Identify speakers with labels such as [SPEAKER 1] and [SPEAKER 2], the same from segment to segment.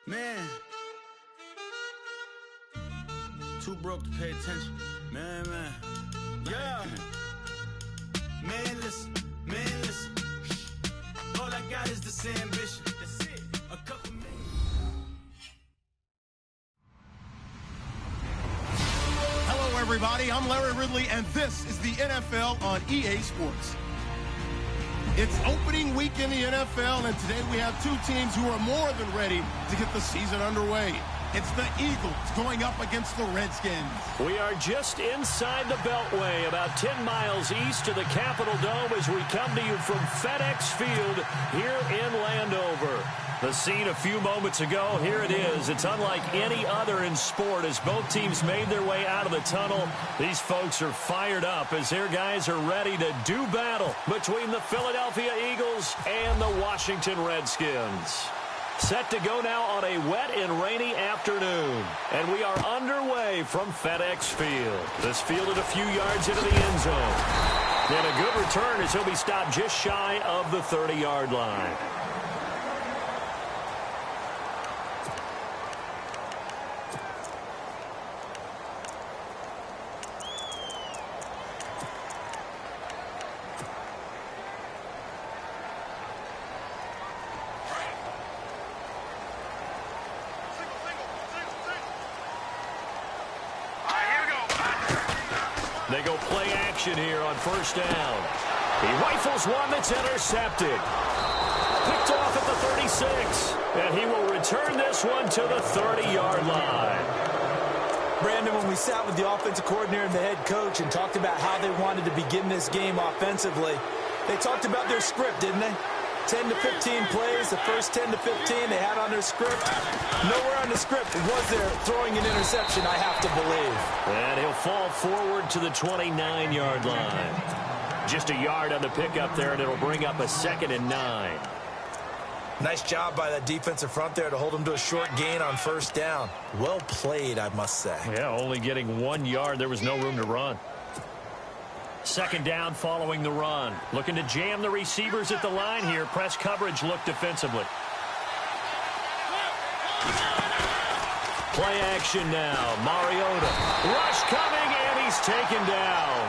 [SPEAKER 1] Man, too broke to pay attention. Man. Yeah. Man, listen. All I got is this ambition. That's it. A couple minutes.
[SPEAKER 2] Hello, everybody. I'm Larry Ridley, and this is the NFL on EA Sports. It's opening week in the NFL, and today we have two teams who are more than ready to get the season underway. It's the Eagles going up against the Redskins.
[SPEAKER 3] We are just inside the Beltway, about 10 miles east of the Capitol Dome as we come to you from FedEx Field here in Landover. The scene a few moments ago, here it is. It's unlike any other in sport as both teams made their way out of the tunnel. These folks are fired up as their guys are ready to do battle between the Philadelphia Eagles and the Washington Redskins. Set to go now on a wet and rainy afternoon. And we are underway from FedEx Field. This fielded a few yards into the end zone. And a good return as he'll be stopped just shy of the 30-yard line. They go play action here on first down. He rifles one that's intercepted. Picked off at the 36. And he will return this one to the 30-yard line.
[SPEAKER 4] Brandon, when we sat with the offensive coordinator and the head coach and talked about how they wanted to begin this game offensively, they talked about their script, didn't they? 10 to 15 plays, the first 10 to 15 they had on their script. Nowhere on the script was there throwing an interception, I have to believe.
[SPEAKER 3] And he'll fall forward to the 29-yard line. Just a yard on the pickup there, and it'll bring up a 2nd and 9.
[SPEAKER 4] Nice job by that defensive front there to hold him to a short gain on first down. Well played, I must say.
[SPEAKER 3] Yeah, only getting 1 yard. There was no room to run. 2nd down following the run. Looking to jam the receivers at the line here. Press coverage look defensively. Play action now. Mariota. Rush coming, and he's taken down.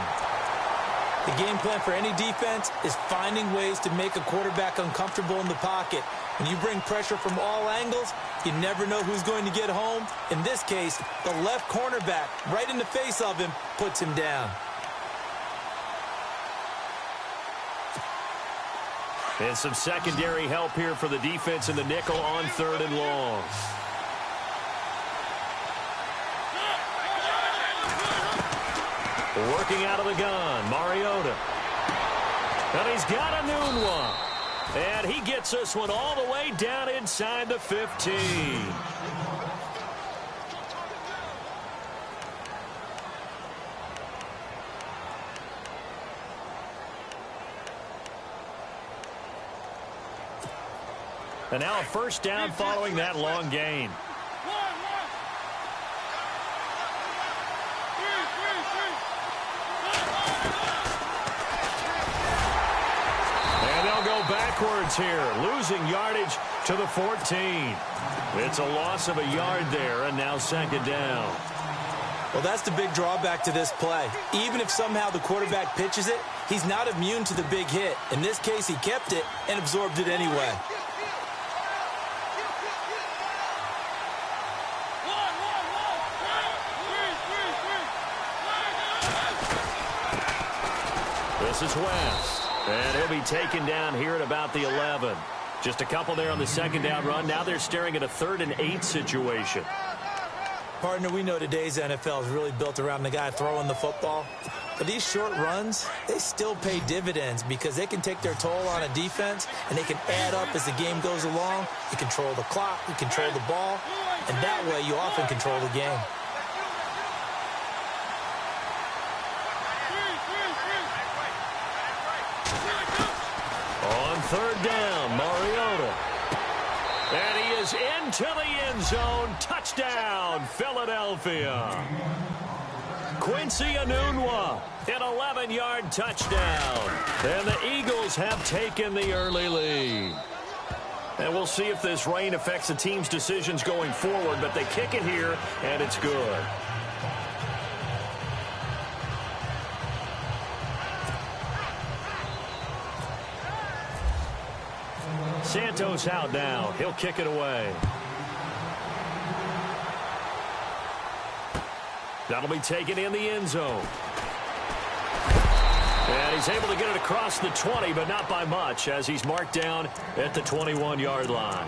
[SPEAKER 4] The game plan for any defense is finding ways to make a quarterback uncomfortable in the pocket. When you bring pressure from all angles, you never know who's going to get home. In this case, the left cornerback, right in the face of him, puts him down.
[SPEAKER 3] And some secondary help here for the defense in the nickel on 3rd and long. Working out of the gun, Mariota. And he's got a new one. And he gets this one all the way down inside the 15. And now a first down following that long gain. And they'll go backwards here, losing yardage to the 14. It's a loss of a yard there, and now 2nd down.
[SPEAKER 4] Well, that's the big drawback to this play. Even if somehow the quarterback pitches it, he's not immune to the big hit. In this case, he kept it and absorbed it anyway.
[SPEAKER 3] This is West, and he'll be taken down here at about the 11. Just a couple there on the 2nd down run. Now they're staring at a 3rd and 8 situation.
[SPEAKER 4] Partner, we know today's NFL is really built around the guy throwing the football. But these short runs, they still pay dividends because they can take their toll on a defense, and they can add up as the game goes along. You control the clock, you control the ball, and that way you often control the game.
[SPEAKER 3] On 3rd down, Mariota. And he is into the end zone. Touchdown, Philadelphia. Quincy Enunwa, an 11-yard touchdown. And the Eagles have taken the early lead. And we'll see if this rain affects the team's decisions going forward, but they kick it here, and it's good. Santos out now. He'll kick it away. That'll be taken in the end zone. And he's able to get it across the 20, but not by much, as he's marked down at the 21-yard line.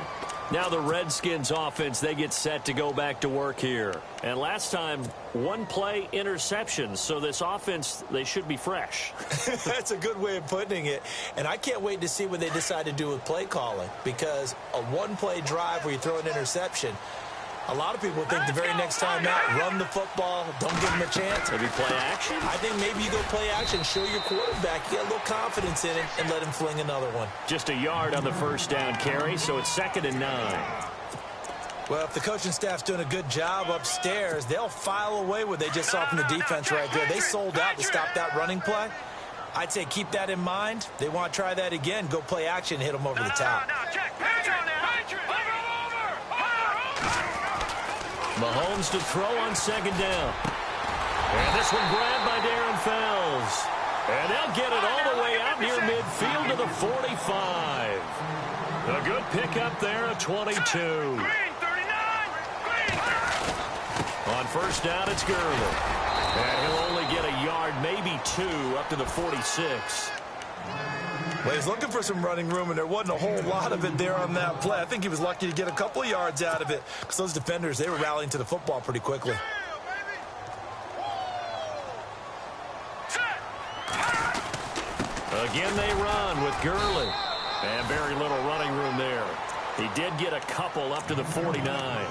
[SPEAKER 3] Now the Redskins offense, they get set to go back to work here. And last time, one play interception. So this offense, they should be fresh.
[SPEAKER 4] That's a good way of putting it. And I can't wait to see what they decide to do with play calling. Because a one-play drive where you throw an interception, a lot of people think the very next time out, run the football, don't give them a chance.
[SPEAKER 3] Maybe play action?
[SPEAKER 4] I think maybe you go play action, show your quarterback, get a little confidence in it, and let him fling another one.
[SPEAKER 3] Just a yard on the first down carry, so it's 2nd and 9.
[SPEAKER 4] Well, if the coaching staff's doing a good job upstairs, they'll file away what they just saw from the defense right there. They sold out to stop that running play. I'd say keep that in mind. They want to try that again, go play action, hit them over the top.
[SPEAKER 3] Mahomes to throw on 2nd down. And this one grabbed by Darren Fells. And they'll get it all the way out near midfield to the 45. A good pickup there at 22. On first down, it's Gurley. And he'll only get a yard, maybe 2, up to the 46.
[SPEAKER 4] Well, he's looking for some running room, and there wasn't a whole lot of it there on that play. I think he was lucky to get a couple of yards out of it because those defenders, they were rallying to the football pretty quickly.
[SPEAKER 3] Again, they run with Gurley. And very little running room there. He did get a couple up to the 49.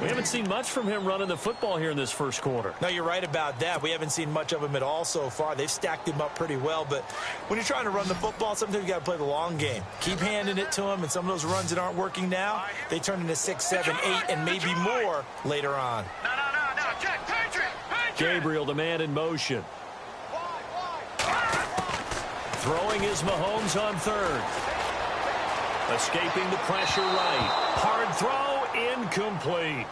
[SPEAKER 3] We haven't seen much from him running the football here in this first quarter.
[SPEAKER 4] No, you're right about that. We haven't seen much of him at all so far. They've stacked him up pretty well, but when you're trying to run the football, sometimes you got to play the long game. Keep handing it to him, and some of those runs that aren't working now, they turn into 6, 7, 8, and maybe more later on.
[SPEAKER 3] Gabriel, the man in motion. Throwing is Mahomes on 3rd. Escaping the pressure right. Hard throw, incomplete.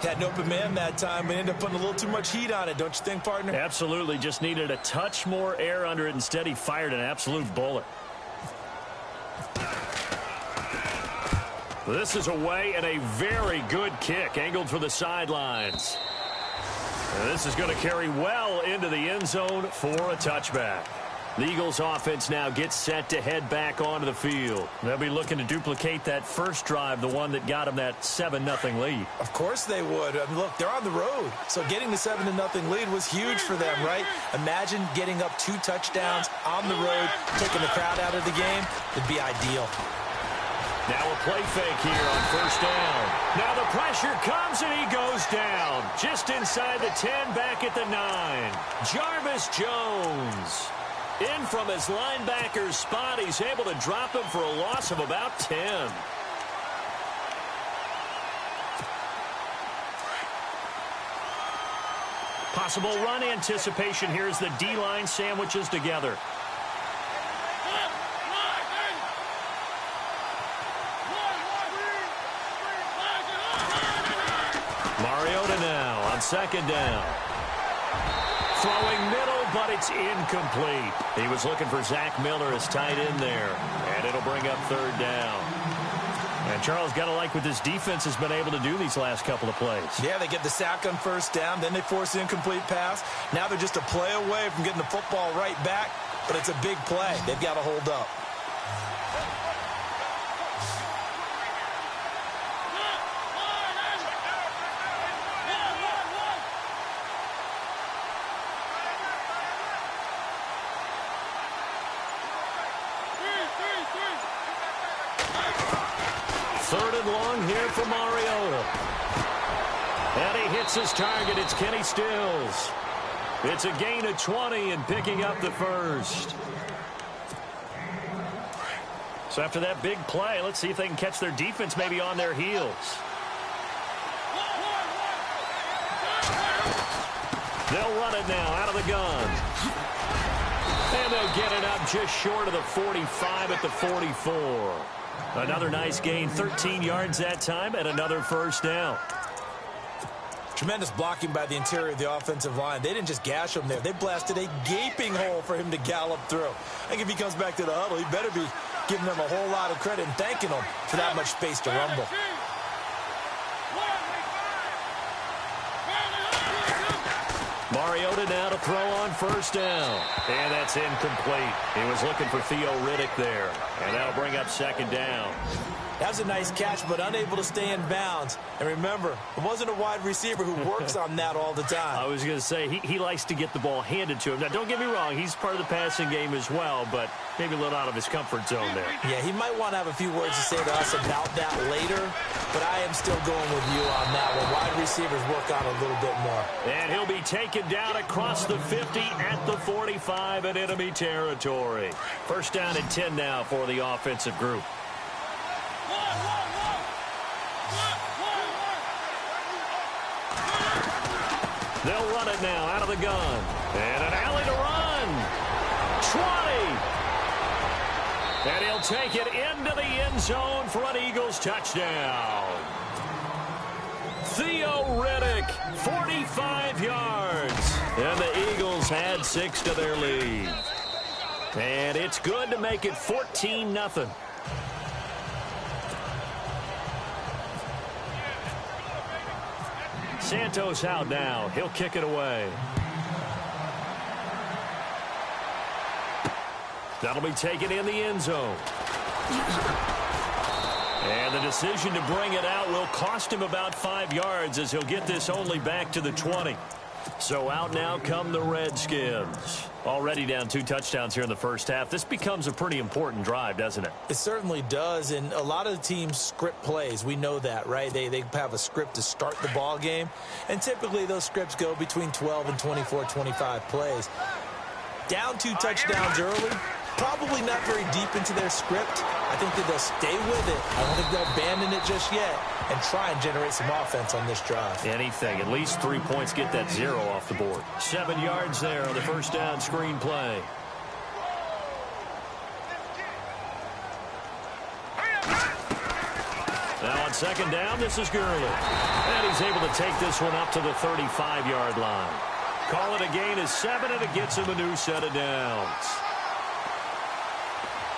[SPEAKER 4] Had an open man that time, but ended up putting a little too much heat on it, don't you think, partner?
[SPEAKER 3] Absolutely. Just needed a touch more air under it. Instead, he fired an absolute bullet. This is away and a very good kick, angled for the sidelines. And this is going to carry well into the end zone for a touchback. The Eagles offense now gets set to head back onto the field. They'll be looking to duplicate that first drive, the one that got them that 7-0 lead.
[SPEAKER 4] Of course they would. I mean, look, they're on the road. So getting the 7-0 lead was huge for them, right? Imagine getting up 2 touchdowns on the road, taking the crowd out of the game. It'd be ideal.
[SPEAKER 3] Now a play fake here on first down. Now the pressure comes and he goes down. Just inside the 10, back at the 9. Jarvis Jones. In from his linebacker's spot, he's able to drop him for a loss of about 10. Possible run anticipation here as the D-line sandwiches together. Mariota now on 2nd down. Throwing middle, but it's incomplete. He was looking for Zach Miller as tight end there. And it'll bring up 3rd down. And Charles, got to like what this defense has been able to do these last couple of plays.
[SPEAKER 4] Yeah, they get the sack on first down, then they force the incomplete pass. Now they're just a play away from getting the football right back, but it's a big play. They've got to hold up.
[SPEAKER 3] For Mariota. And he hits his target. It's Kenny Stills. It's a gain of 20 and picking up the first. So after that big play, let's see if they can catch their defense maybe on their heels. They'll run it now out of the gun. And they'll get it up just short of the 45 at the 44. Another nice gain, 13 yards that time, and another first down.
[SPEAKER 4] Tremendous blocking by the interior of the offensive line. They didn't just gash him there. They blasted a gaping hole for him to gallop through. I think if he comes back to the huddle, he better be giving them a whole lot of credit and thanking them for that much space to rumble.
[SPEAKER 3] Mariota now to throw on first down. And that's incomplete. He was looking for Theo Riddick there. And that'll bring up second down.
[SPEAKER 4] That was a nice catch, but unable to stay in bounds. And remember, it wasn't a wide receiver who works on that all the time.
[SPEAKER 3] I was going to say, he likes to get the ball handed to him. Now, don't get me wrong, he's part of the passing game as well, but maybe a little out of his comfort zone there.
[SPEAKER 4] Yeah, he might want to have a few words to say to us about that later, but I am still going with you on that one. Wide receivers work on a little bit more.
[SPEAKER 3] And he'll be taken down across the 50 at the 45 in enemy territory. First down and 10 now for the offensive group. They'll run it now out of the gun. And an alley to run. 20. And he'll take it into the end zone for an Eagles touchdown. Theo Riddick, 45 yards. And the Eagles add 6 to their lead. And it's good to make it 14-0. Santos out now. He'll kick it away. That'll be taken in the end zone. And the decision to bring it out will cost him about 5 yards as he'll get this only back to the 20. So out now come the Redskins. Already down 2 touchdowns here in the first half. This becomes a pretty important drive, doesn't it? It
[SPEAKER 4] certainly does, and a lot of the teams script plays. We know that, right? They have a script to start the ball game, and typically those scripts go between 12 and 24, 25 plays. Down 2 touchdowns early, probably not very deep into their script. I think that they'll stay with it. I don't think they'll abandon it just yet and try and generate some offense on this drive.
[SPEAKER 3] Anything. At least 3 points, get that 0 off the board. 7 yards there on the first down screen play. Now on second down, this is Gurley. And he's able to take this one up to the 35-yard line. Call it a gain of 7, and it gets him a new set of downs.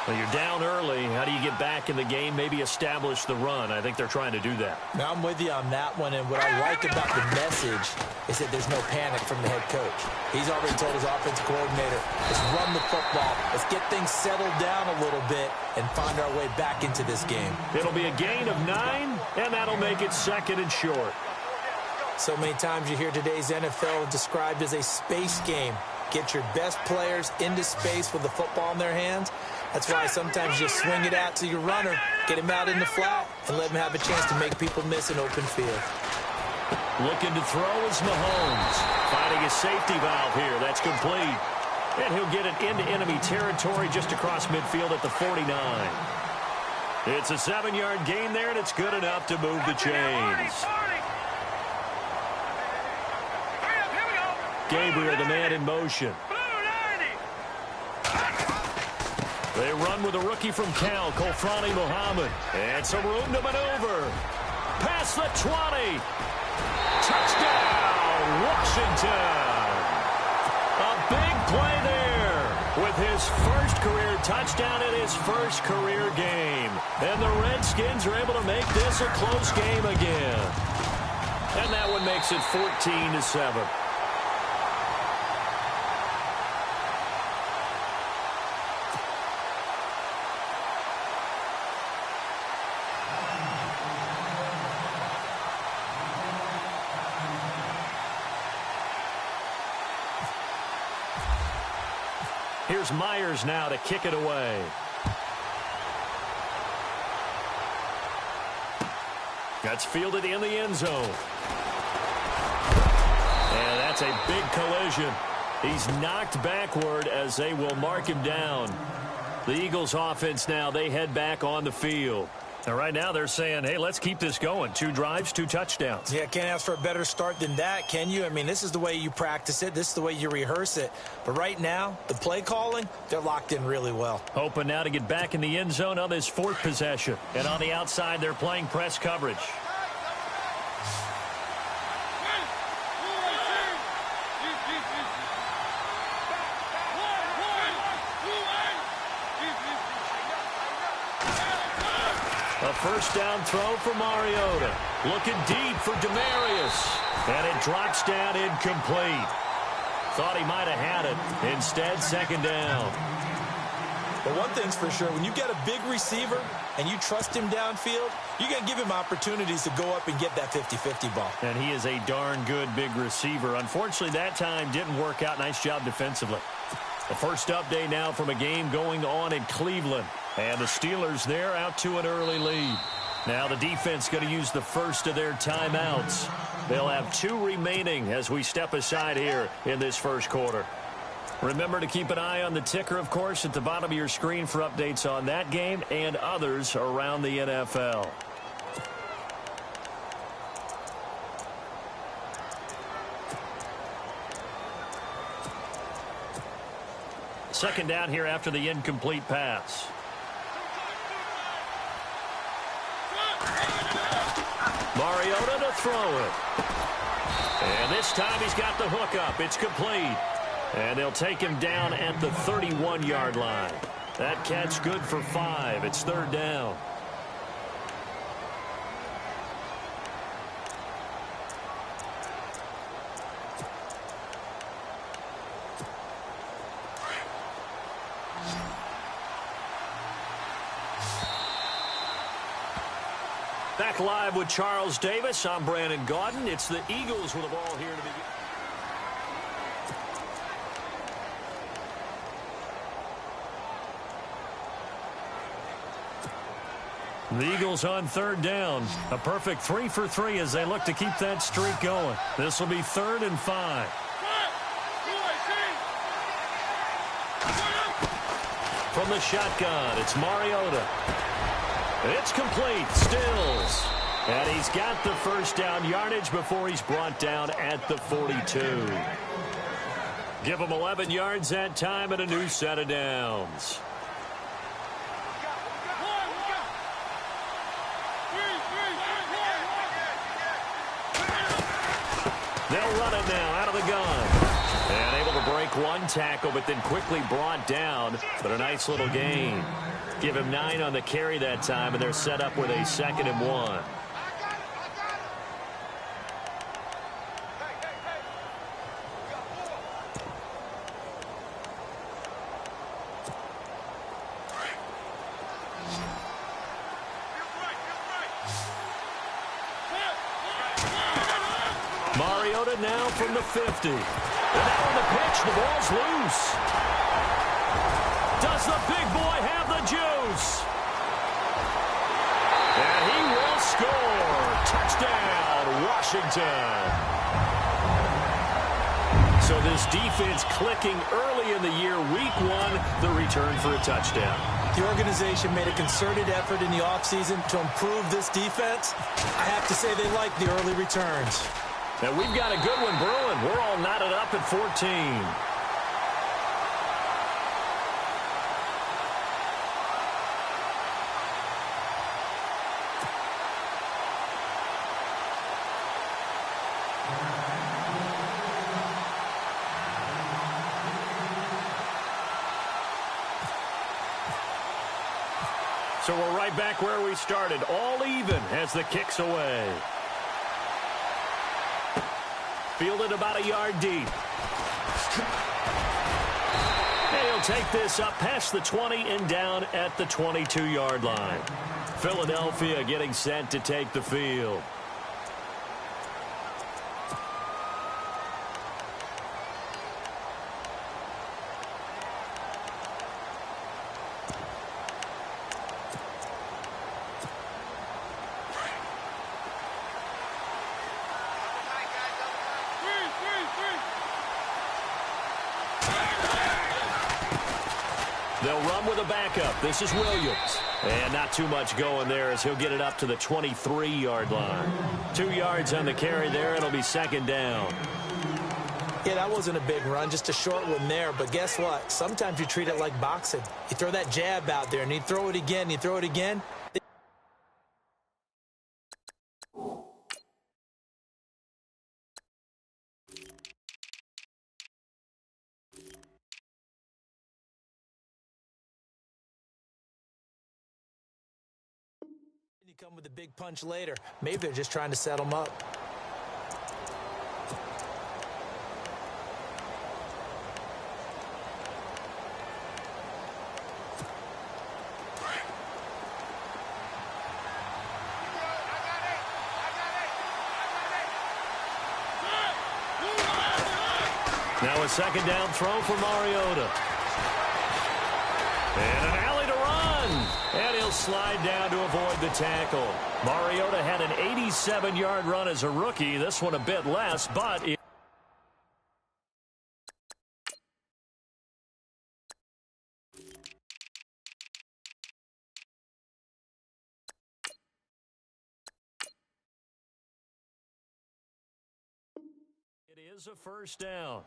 [SPEAKER 3] Well, you're down early. How do you get back in the game? Maybe establish the run. I think they're trying to do that.
[SPEAKER 4] Now, I'm with you on that one, and what I like about the message is that there's no panic from the head coach. He's already told his offensive coordinator, let's run the football. Let's get things settled down a little bit and find our way back into this game.
[SPEAKER 3] It'll be a gain of 9, and that'll make it second and short.
[SPEAKER 4] So many times you hear today's NFL described as a space game. Get your best players into space with the football in their hands. That's why sometimes you swing it out to your runner, get him out in the flat, and let him have a chance to make people miss an open field.
[SPEAKER 3] Looking to throw is Mahomes. Finding a safety valve here. That's complete. And he'll get it into enemy territory just across midfield at the 49. It's a 7-yard gain there, and it's good enough to move the chains. Gabriel, the man in motion. They run with a rookie from Cal, Kolfrani Muhammad. And some room to maneuver. Past the 20. Touchdown, Washington. A big play there with his first career touchdown in his first career game. And the Redskins are able to make this a close game again. And that one makes it 14-7. Here's Myers now to kick it away. That's fielded in the end zone. And that's a big collision. He's knocked backward as they will mark him down. The Eagles offense now, they head back on the field. And right now they're saying, hey, let's keep this going. 2 drives, 2 touchdowns.
[SPEAKER 4] Yeah, can't ask for a better start than that, can you? I mean, this is the way you practice it. This is the way you rehearse it. But right now, the play calling, they're locked in really well.
[SPEAKER 3] Hoping now to get back in the end zone on this 4th possession. And on the outside, they're playing press coverage. A first down throw for Mariota. Looking deep for Demarius. And it drops down incomplete. Thought he might have had it. Instead, 2nd down.
[SPEAKER 4] But one thing's for sure, when you get a big receiver and you trust him downfield, you're going to give him opportunities to go up and get that 50-50 ball.
[SPEAKER 3] And he is a darn good big receiver. Unfortunately, that time didn't work out. Nice job defensively. The first update now from a game going on in Cleveland. And the Steelers, they're out to an early lead. Now the defense going to use the first of their timeouts. They'll have 2 remaining as we step aside here in this first quarter. Remember to keep an eye on the ticker, of course, at the bottom of your screen for updates on that game and others around the NFL. Second down here after the incomplete pass. Mariota to throw it. And this time he's got the hook up. It's complete. And they'll take him down at the 31-yard line. That catch good for 5. It's 3rd down. Back live with Charles Davis. I'm Brandon Gaudin. It's the Eagles with the ball here to begin. The Eagles on 3rd down. A perfect 3 for 3 as they look to keep that streak going. This will be 3rd and 5. From the shotgun, it's Mariota. It's complete. Stills. And he's got the first down yardage before he's brought down at the 42. Give him 11 yards that time and a new set of downs. They'll run it now out of the gun. And able to break 1 tackle, but then quickly brought down. But a nice little gain. Give him 9 on the carry that time, and they're set up with a 2nd and 1. Mariota now from the 50. And now on the pitch, the ball's loose. Does the big boy have the juice? And he will score. Touchdown, Washington. So this defense clicking early in the year. Week 1, the return for a touchdown.
[SPEAKER 4] The organization made a concerted effort in the offseason to improve this defense. I have to say they like the early returns.
[SPEAKER 3] And we've got a good one brewing. We're all knotted up at 14. So we're right back where we started, all even as the kick's away. Fielded about a yard deep. He'll take this up past the 20 and down at the 22-yard line. Philadelphia getting set to take the field. They'll They'll run with a backup. This is Williams. And not too much going there as he'll get it up to the 23-yard line. 2 yards on the carry there. It'll be second down.
[SPEAKER 4] Yeah, that wasn't a big run, just a short one there. But guess what? Sometimes you treat it like boxing. You throw that jab out there, and you throw it again, you throw it again. You come with a big punch later. Maybe they're just trying to set them up.
[SPEAKER 3] Now a second down throw for Mariota. And an alley to run. And he'll slide down to avoid the tackle. Mariota had an 87-yard run as a rookie. This one a bit less, but it is a first down.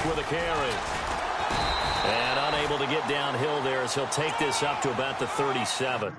[SPEAKER 3] With a carry. And unable to get downhill there as he'll take this up to about the 37.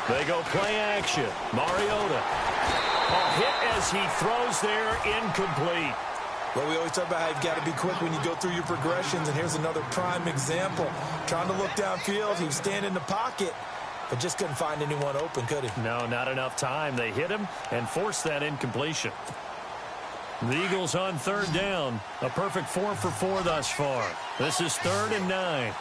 [SPEAKER 3] They go play action. Mariota. A hit as he throws there, incomplete.
[SPEAKER 4] Well, we always talk about how you've got to be quick when you go through your progressions, and here's another prime example. Trying to look downfield, he was standing in the pocket, but just couldn't find anyone open, could he?
[SPEAKER 3] No, not enough time. They hit him and forced that incompletion. The Eagles on third down. A perfect 4 for 4 thus far. This is 3rd and 9.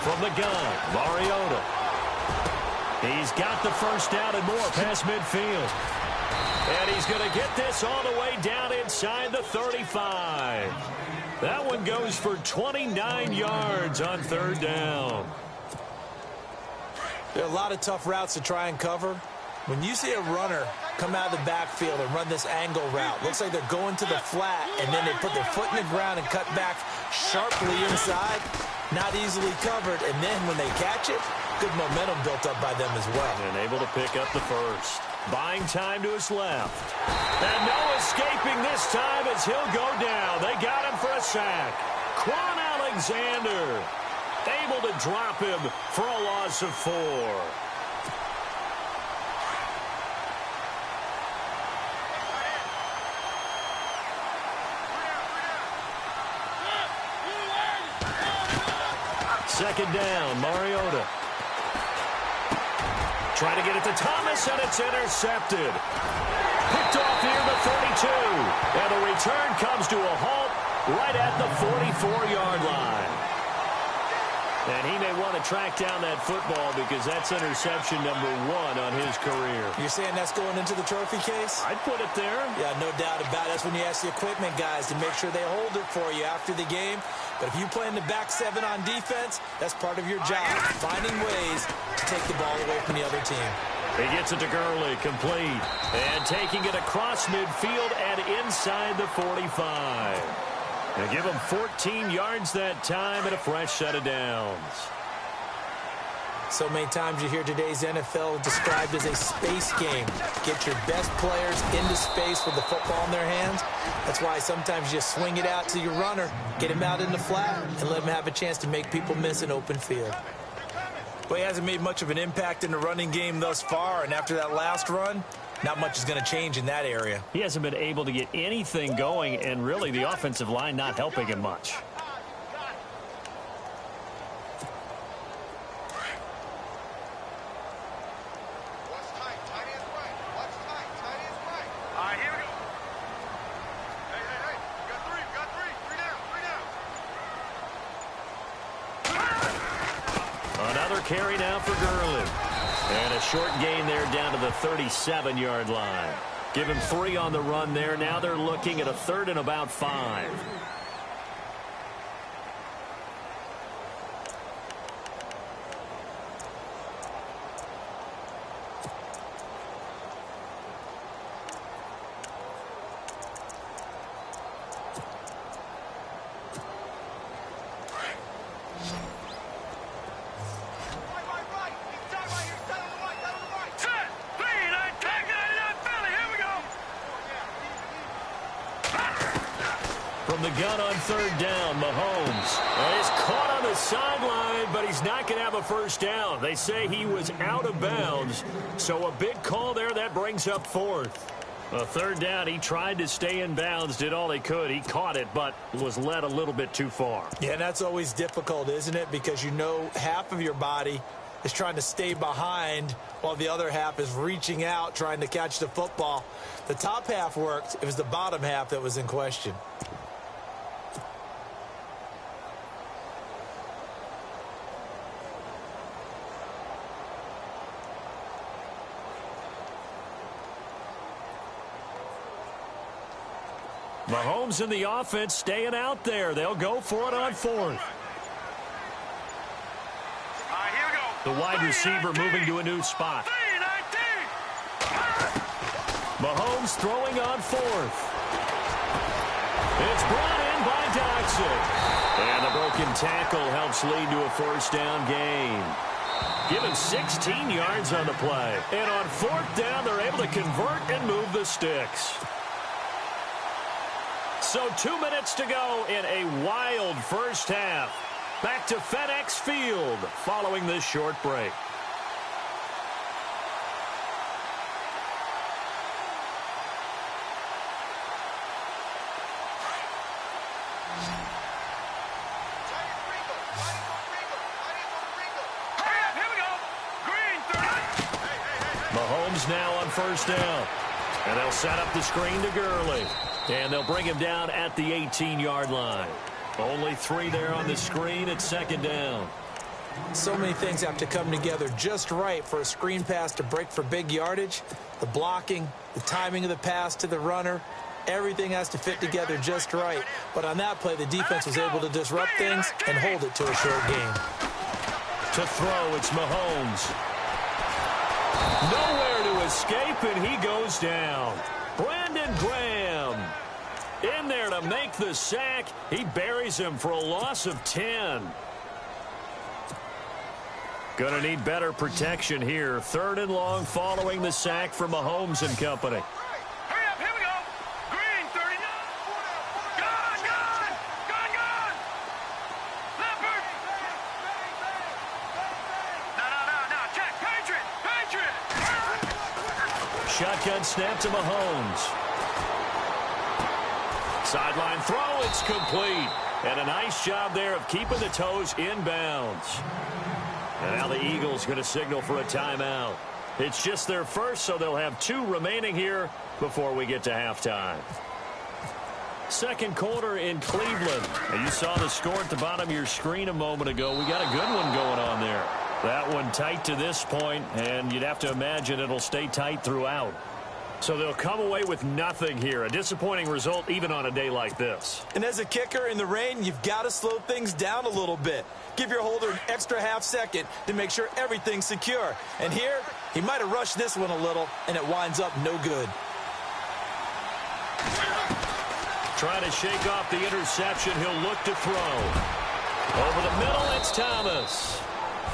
[SPEAKER 3] From the gun, Mariota. He's got the first down and more past midfield. And he's going to get this all the way down inside the 35. That one goes for 29 yards on third down.
[SPEAKER 4] There are a lot of tough routes to try and cover. When you see a runner come out of the backfield and run this angle route, looks like they're going to the flat, and then they put their foot in the ground and cut back sharply inside. Not easily covered, and then when they catch it, good momentum built up by them as well.
[SPEAKER 3] And able to pick up the first. Buying time to his left. And no escaping this time as he'll go down. They got him for a sack. Quan Alexander able to drop him for a loss of 4. Second down, Mariota. Trying to get it to Thomas, and it's intercepted. Picked off near the 32. And the return comes to a halt right at the 44-yard line. And he may want to track down that football because that's interception number 1 on his career.
[SPEAKER 4] You're saying that's going into the trophy case?
[SPEAKER 3] I'd put it there.
[SPEAKER 4] Yeah, no doubt about it. That's when you ask the equipment guys to make sure they hold it for you after the game. But if you play in the back 7 on defense, that's part of your job, finding ways to take the ball away from the other team.
[SPEAKER 3] He gets it to Gurley, complete. And taking it across midfield and inside the 45. They give him 14 yards that time and a fresh set of downs.
[SPEAKER 4] So many times you hear today's NFL described as a space game. Get your best players into space with the football in their hands. That's why sometimes you swing it out to your runner, get him out in the flat, and let him have a chance to make people miss an open field.
[SPEAKER 5] Well, he hasn't made much of an impact in the running game thus far, and after that last run, not much is going to change in that area.
[SPEAKER 3] He hasn't been able to get anything going, and really the offensive line not helping him much. Another carry now for Gurley. And a short gain there down to the 37-yard line. Give him 3 on the run there. Now they're looking at a 3rd and about 5. From the gun on 3rd down, Mahomes is caught on the sideline, but he's not going to have a first down. They say he was out of bounds, so a big call there. That brings up 4th. A 3rd down, he tried to stay in bounds, did all he could. He caught it, but was led a little bit too far.
[SPEAKER 4] Yeah, that's always difficult, isn't it? Because you know half of your body is trying to stay behind while the other half is reaching out, trying to catch the football. The top half worked. It was the bottom half that was in question.
[SPEAKER 3] Mahomes and the offense staying out there. They'll go for it on 4th. The wide receiver moving to a new spot. Mahomes throwing on 4th. It's brought in by Dodson. And the broken tackle helps lead to a first down gain. Given 16 yards on the play. And on 4th down, they're able to convert and move the sticks. So 2 minutes to go in a wild first half. Back to FedEx Field following this short break. Mahomes now on first down. And they'll set up the screen to Gurley. And they'll bring him down at the 18-yard line. Only 3 there on the screen at 2nd down.
[SPEAKER 4] So many things have to come together just right for a screen pass to break for big yardage. The blocking, the timing of the pass to the runner, everything has to fit together just right. But on that play, the defense was able to disrupt things and hold it to a short gain.
[SPEAKER 3] To throw, it's Mahomes. Nowhere to escape, and he goes down. Brandon Graham in there to make the sack. He buries him for a loss of 10. Going to need better protection here. 3rd and long following the sack from Mahomes and company.
[SPEAKER 6] Hurry up, here we go. Green, 39. Gone. Leopard. No. Check. Patriot.
[SPEAKER 3] Shotgun snap to Mahomes. Sideline throw, it's complete. And a nice job there of keeping the toes in bounds. And now the Eagles going to signal for a timeout. It's just their first, so they'll have 2 remaining here before we get to halftime. Second quarter in Cleveland. And you saw the score at the bottom of your screen a moment ago. We got a good one going on there. That one tight to this point, and you'd have to imagine it'll stay tight throughout. So they'll come away with nothing here. A disappointing result even on a day like this.
[SPEAKER 4] And as a kicker in the rain, you've got to slow things down a little bit. Give your holder an extra half second to make sure everything's secure. And here, he might have rushed this one a little, and it winds up no good.
[SPEAKER 3] Trying to shake off the interception. He'll look to throw. Over the middle, it's Thomas.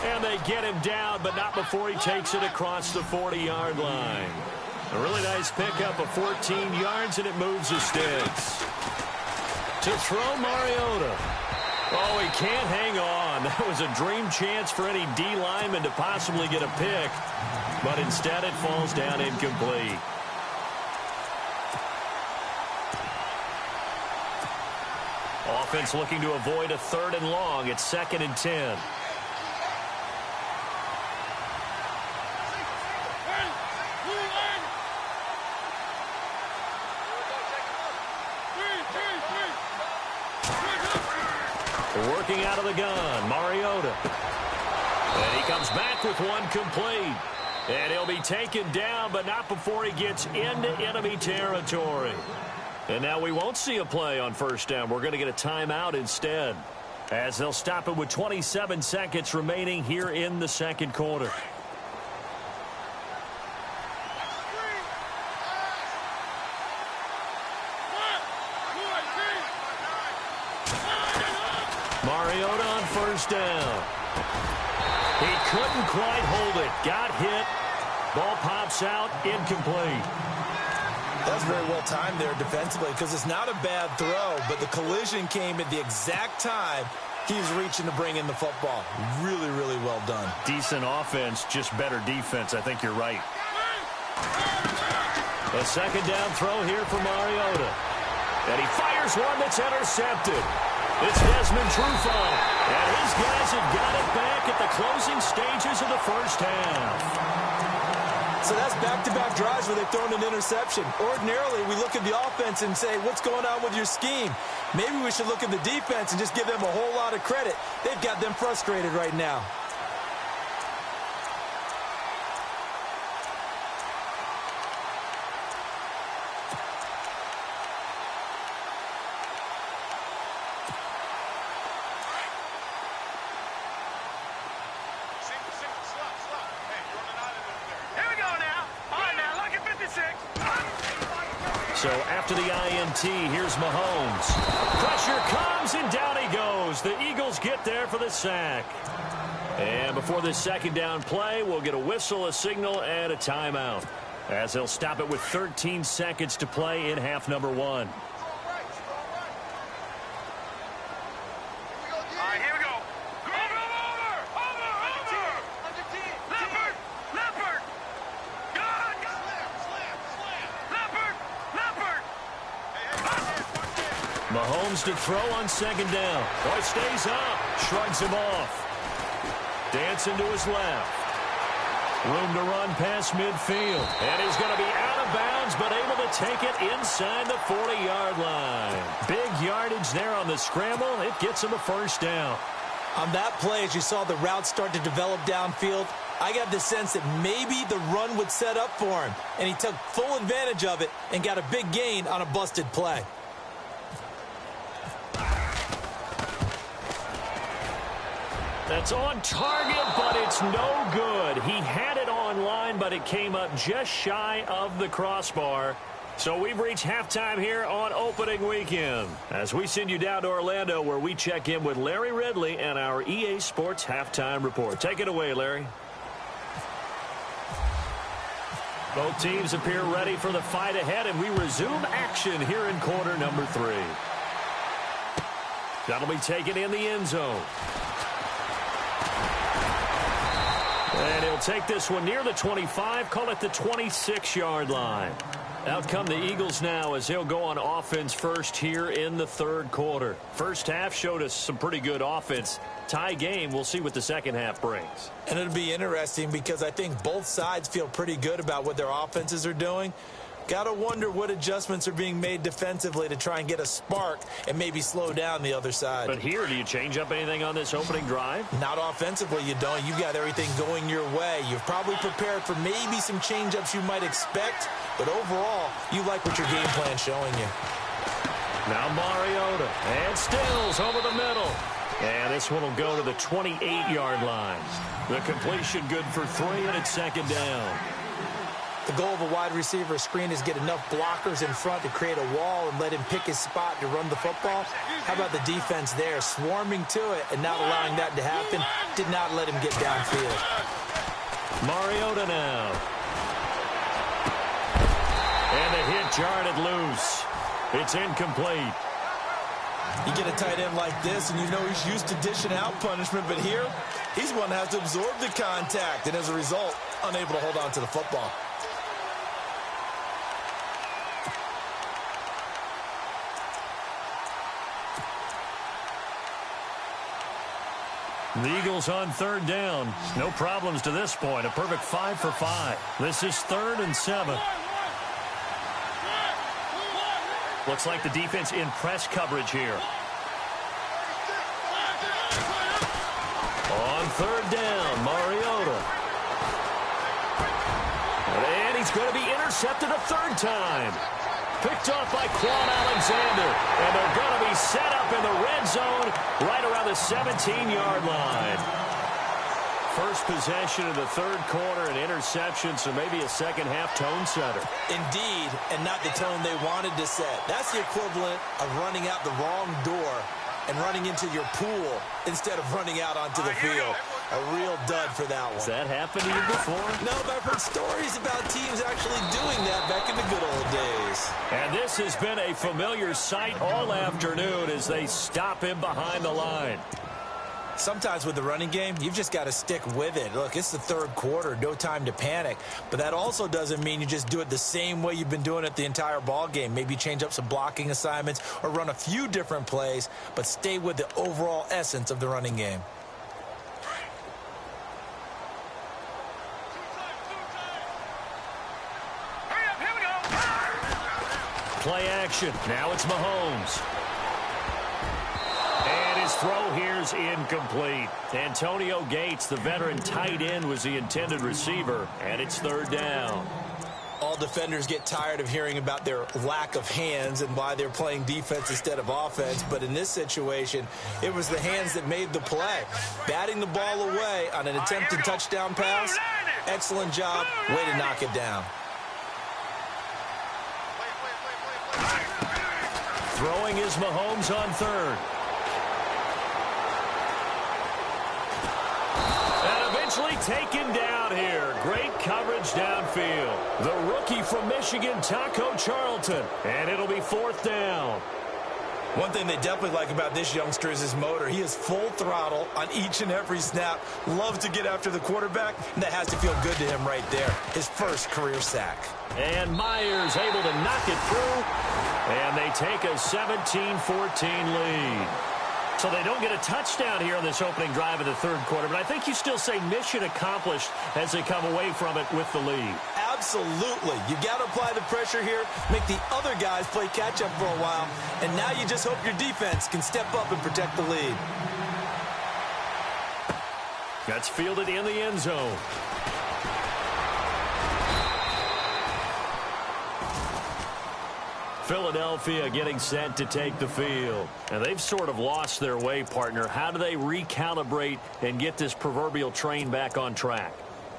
[SPEAKER 3] And they get him down, but not before he takes it across the 40-yard line. A really nice pickup of 14 yards, and it moves the sticks. To throw, Mariota. Oh, he can't hang on. That was a dream chance for any D lineman to possibly get a pick, but instead it falls down incomplete. Offense looking to avoid a 3rd and long. It's 2nd and 10. Working out of the gun, Mariota. And he comes back with one complete. And he'll be taken down, but not before he gets into enemy territory. And now we won't see a play on 1st down. We're going to get a timeout instead, as they'll stop it with 27 seconds remaining here in the 2nd quarter. Mariota on 1st down. He couldn't quite hold it. Got hit. Ball pops out. Incomplete.
[SPEAKER 4] That's very well timed there defensively, because it's not a bad throw, but the collision came at the exact time he was reaching to bring in the football. Really, really well done.
[SPEAKER 3] Decent offense, just better defense. I think you're right. A 2nd down throw here for Mariota. And he fires one that's intercepted. It's Desmond Trufant, and his guys have got it back at the closing stages of the 1st half.
[SPEAKER 4] So that's back-to-back drives where they've thrown an interception. Ordinarily, we look at the offense and say, what's going on with your scheme? Maybe we should look at the defense and just give them a whole lot of credit. They've got them frustrated right now.
[SPEAKER 3] So after the INT, here's Mahomes. Pressure comes, and down he goes. The Eagles get there for the sack. And before this 2nd down play, we'll get a whistle, a signal, and a timeout, as they'll stop it with 13 seconds to play in half number 1. Mahomes to throw on 2nd down. Boy stays up, shrugs him off. Dancing to his left. Room to run past midfield. And he's going to be out of bounds, but able to take it inside the 40-yard line. Big yardage there on the scramble. It gets him a 1st down.
[SPEAKER 4] On that play, as you saw the route start to develop downfield, I got the sense that maybe the run would set up for him. And he took full advantage of it and got a big gain on a busted play.
[SPEAKER 3] That's on target, but it's no good. He had it on line, but it came up just shy of the crossbar. So we've reached halftime here on opening weekend, as we send you down to Orlando, where we check in with Larry Ridley and our EA Sports Halftime Report. Take it away, Larry. Both teams appear ready for the fight ahead, and we resume action here in quarter number 3. That'll be taken in the end zone. And he'll take this one near the 25, call it the 26-yard line. Out come the Eagles now, as they'll go on offense first here in the 3rd quarter. First half showed us some pretty good offense. Tie game, we'll see what the 2nd half brings.
[SPEAKER 4] And it'll be interesting, because I think both sides feel pretty good about what their offenses are doing. Got to wonder what adjustments are being made defensively to try and get a spark and maybe slow down the other side.
[SPEAKER 3] But here, do you change up anything on this opening drive?
[SPEAKER 4] Not offensively, you don't. You've got everything going your way. You've probably prepared for maybe some change-ups you might expect, but overall, you like what your game plan's showing you.
[SPEAKER 3] Now Mariota, and Stills over the middle. And this one will go to the 28-yard line. The completion good for 3, and it's 2nd down.
[SPEAKER 4] The goal of a wide receiver screen is get enough blockers in front to create a wall and let him pick his spot to run the football. How about the defense there, swarming to it and not allowing that to happen? Did not let him get downfield.
[SPEAKER 3] Mariota now. And the hit jarred it loose. It's incomplete.
[SPEAKER 5] You get a tight end like this, and you know he's used to dishing out punishment, but here, he's one that has to absorb the contact, and as a result, unable to hold on to the football.
[SPEAKER 3] The Eagles on third down. No problems to this point. A perfect 5 for 5. This is 3rd and 7. Looks like the defense in press coverage here. On third down, Mariota. And he's going to be intercepted a third time. Picked off by Quan Alexander. And they're going to be set up in the red zone right around the 17-yard line. First possession of the third quarter, an interception, so maybe a second-half tone setter.
[SPEAKER 4] Indeed, and not the tone they wanted to set. That's the equivalent of running out the wrong door and running into your pool instead of running out onto the field. A real dud for that one.
[SPEAKER 3] Has that happened to you before?
[SPEAKER 4] No, but I've heard stories about teams actually doing that back in the good old days.
[SPEAKER 3] And this has been a familiar sight all afternoon as they stop him behind the line.
[SPEAKER 4] Sometimes with the running game, you've just got to stick with it. Look, it's the third quarter, no time to panic. But that also doesn't mean you just do it the same way you've been doing it the entire ball game. Maybe change up some blocking assignments or run a few different plays, but stay with the overall essence of the running game.
[SPEAKER 6] Hurry up, here we go.
[SPEAKER 3] Play action. Now it's Mahomes. And his throw here's incomplete. Antonio Gates, the veteran tight end, was the intended receiver, and it's third down.
[SPEAKER 4] All defenders get tired of hearing about their lack of hands and why they're playing defense instead of offense. But in this situation, it was the hands that made the play. Batting the ball away on an attempted touchdown pass. Excellent job. Way to knock it down.
[SPEAKER 3] Throwing is Mahomes on third. And eventually taken down here. Great coverage downfield. The rookie from Michigan, Taco Charlton. And it'll be fourth down.
[SPEAKER 5] One thing they definitely like about this youngster is his motor. He is full throttle on each and every snap. Loves to get after the quarterback, and that has to feel good to him right there. His first career sack.
[SPEAKER 3] And Myers able to knock it through. And they take a 17-14 lead. So they don't get a touchdown here on this opening drive of the third quarter, but I think you still say mission accomplished as they come away from it with the lead.
[SPEAKER 4] Absolutely. You got to apply the pressure here, make the other guys play catch-up for a while, and now you just hope your defense can step up and protect the lead.
[SPEAKER 3] That's fielded in the end zone. Philadelphia getting set to take the field. And they've sort of lost their way, partner. How do they recalibrate and get this proverbial train back on track?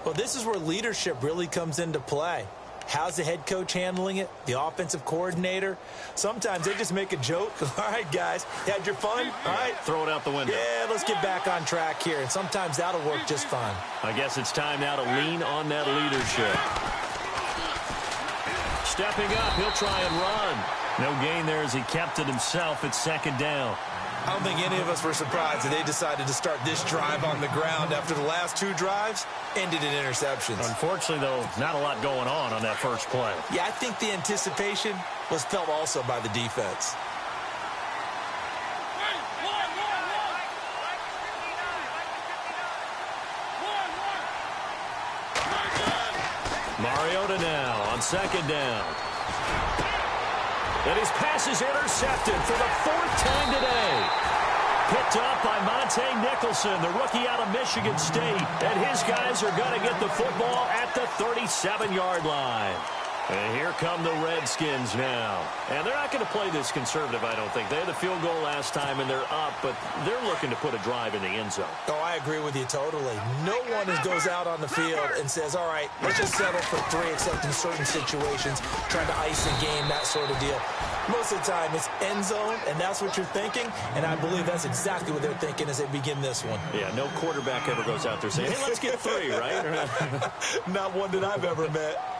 [SPEAKER 4] Well, this is where leadership really comes into play. How's the head coach handling it? The offensive coordinator? Sometimes they just make a joke. All right, guys, you had your fun? All right.
[SPEAKER 3] Throw it out the window.
[SPEAKER 4] Yeah, let's get back on track here. And sometimes that'll work just fine.
[SPEAKER 3] I guess it's time now to lean on that leadership. Stepping up, he'll try and run. No gain there as he kept it himself at second down.
[SPEAKER 5] I don't think any of us were surprised that they decided to start this drive on the ground after the last two drives ended in interceptions.
[SPEAKER 3] Unfortunately, though, not a lot going on that first play.
[SPEAKER 4] Yeah, I think the anticipation was felt also by the defense.
[SPEAKER 3] Mariota now on second down. And his pass is intercepted for the fourth time today. Picked up by Monte Nicholson, the rookie out of Michigan State. And his guys are going to get the football at the 37-yard line. And here come the Redskins now. And they're not going to play this conservative, I don't think. They had the field goal last time, and they're up, but they're looking to put a drive in the end zone.
[SPEAKER 4] Oh, I agree with you totally. No one goes out on the field and says, all right, let's just settle for 3, except in certain situations, trying to ice a game, that sort of deal. Most of the time, it's end zone, and that's what you're thinking, and I believe that's exactly what they're thinking as they begin this one.
[SPEAKER 3] Yeah, no quarterback ever goes out there saying, hey, let's get 3, right?
[SPEAKER 4] Not one that I've ever met.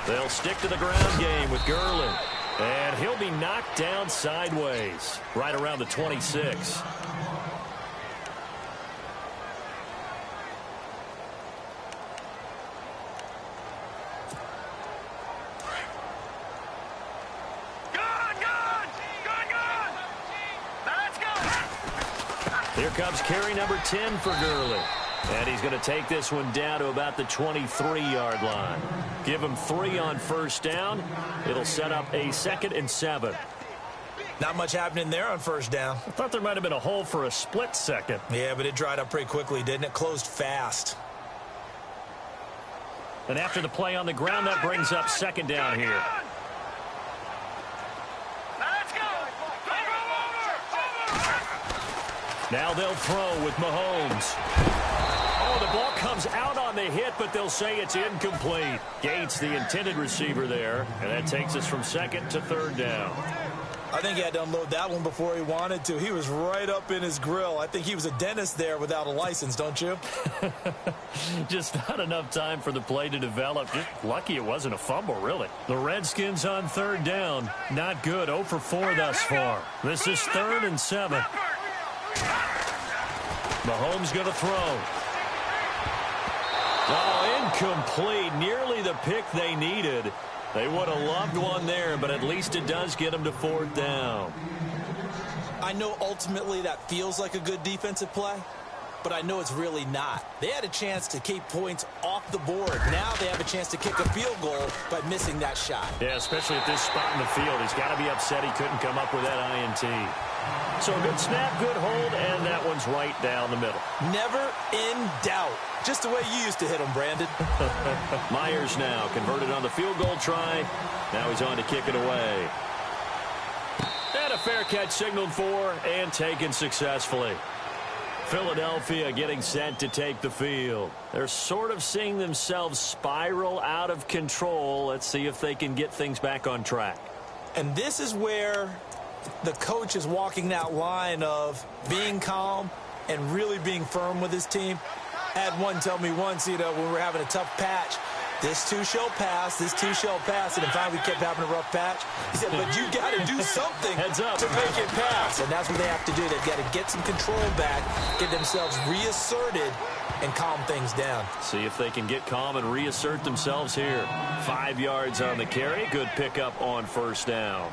[SPEAKER 3] They'll stick to the ground game with Gurley. And he'll be knocked down sideways, right around the 26. Here comes carry number 10 for Gurley. And he's going to take this one down to about the 23-yard line. Give him 3 on first down. It'll set up a 2nd and 7.
[SPEAKER 4] Not much happening there on first down.
[SPEAKER 3] I thought there might have been a hole for a split second.
[SPEAKER 4] Yeah, but it dried up pretty quickly, didn't it? Closed fast.
[SPEAKER 3] And after the play on the ground, that brings up 2nd down here. Now they'll throw with Mahomes. Oh, the ball comes out on the hit, but they'll say it's incomplete. Gates, the intended receiver there, and that takes us from 2nd to 3rd down.
[SPEAKER 4] I think he had to unload that one before he wanted to. He was right up in his grill. I think he was a dentist there without a license, don't you?
[SPEAKER 3] Just not enough time for the play to develop. Just lucky it wasn't a fumble, really. The Redskins on 3rd down. Not good. 0 for 4 thus far. This is 3rd and 7. Mahomes going to throw. Oh, incomplete. Nearly the pick they needed. They would have loved one there, but at least it does get them to 4th down.
[SPEAKER 4] I know ultimately that feels like a good defensive play, but I know it's really not. They had a chance to keep points off the board. Now they have a chance to kick a field goal by missing that shot.
[SPEAKER 3] Yeah, especially at this spot in the field. He's got to be upset he couldn't come up with that INT. So a good snap, good hold, and that one's right down the middle.
[SPEAKER 4] Never in doubt. Just the way you used to hit them, Brandon.
[SPEAKER 3] Myers now converted on the field goal try. Now he's on to kick it away. And a fair catch signaled for and taken successfully. Philadelphia getting set to take the field. They're sort of seeing themselves spiral out of control. Let's see if they can get things back on track.
[SPEAKER 4] And this is where the coach is walking that line of being calm and really being firm with his team. I had one tell me once, when we were having a tough patch, this too shall pass, this too shall pass, and in fact we kept having a rough patch. He said, but you got to do something
[SPEAKER 3] Heads up.
[SPEAKER 4] to make it pass. And that's what they have to do. They've got to get some control back, get themselves reasserted, and calm things down.
[SPEAKER 3] See if they can get calm and reassert themselves here. 5 yards on the carry. Good pickup on first down.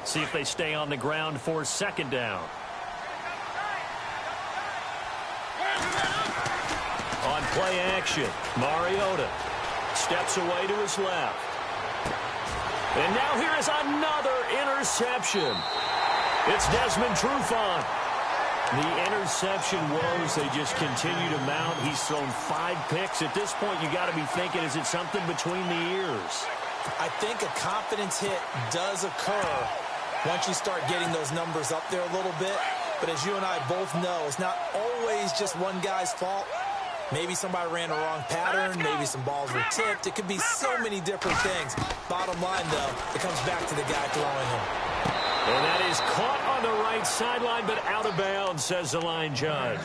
[SPEAKER 3] See if they stay on the ground for 2nd down. On play action, Mariota steps away to his left. And now here is another interception. It's Desmond Trufant. The interception woes, they just continue to mount. He's thrown 5 picks. At this point, you got to be thinking, is it something between the ears?
[SPEAKER 4] I think a confidence hit does occur once you start getting those numbers up there a little bit. But as you and I both know, it's not always just one guy's fault. Maybe somebody ran a wrong pattern. Maybe some balls were tipped. It could be so many different things. Bottom line, though, it comes back to the guy throwing them.
[SPEAKER 3] And that is caught on the right sideline, but out of bounds, says the line judge.